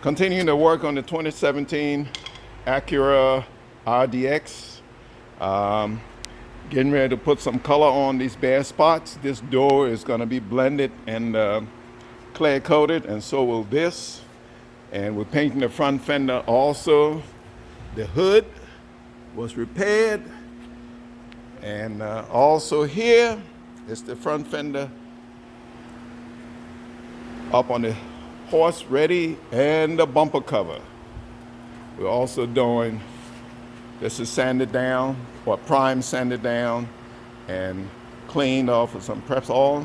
Continuing to work on the 2017 Acura RDX. Getting ready to put some color on these bare spots. This door is going to be blended and clear coated, and so will this. And we're painting the front fender also. The hood was repaired. And also here is the front fender up on the horse ready, and the bumper cover. We're also doing, this is sanded down, or prime sanded down and cleaned off with some Preps oil.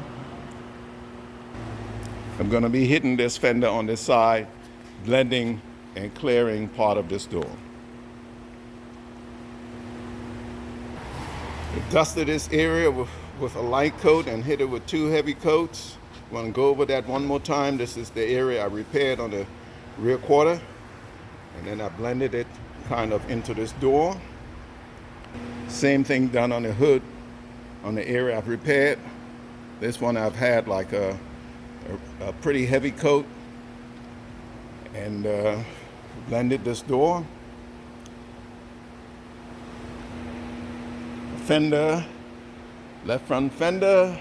I'm going to be hitting this fender on this side, blending and clearing part of this door. We dusted this area with a light coat and hit it with 2 heavy coats. I'm going to go over that one more time. This is the area I repaired on the rear quarter, and then I blended it kind of into this door. Same thing done on the hood, on the area I've repaired. This one I've had like a pretty heavy coat, and blended this door. Fender, left front fender,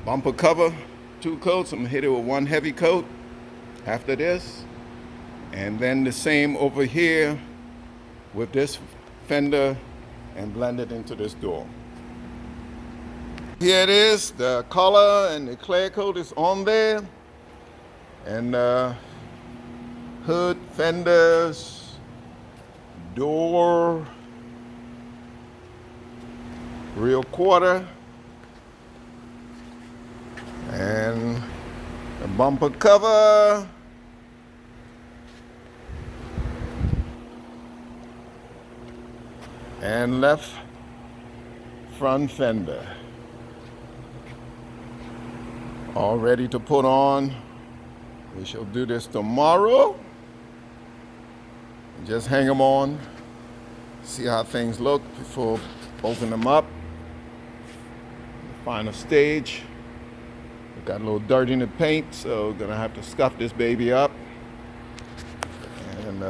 bumper cover, 2 coats. I'm gonna hit it with 1 heavy coat after this. And then the same over here with this fender and blend it into this door. Here it is, the color and the clear coat is on there. And hood, fenders, door, rear quarter, and the bumper cover, and left front fender. All ready to put on. We shall do this tomorrow. Just hang them on, see how things look before open them up. Final stage. We've got a little dirt in the paint, so we're gonna have to scuff this baby up and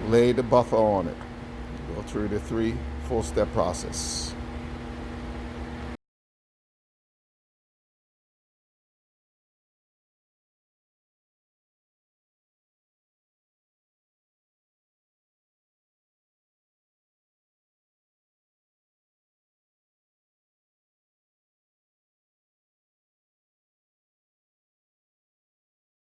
lay the buffer on it. Go through the 3 full-step process.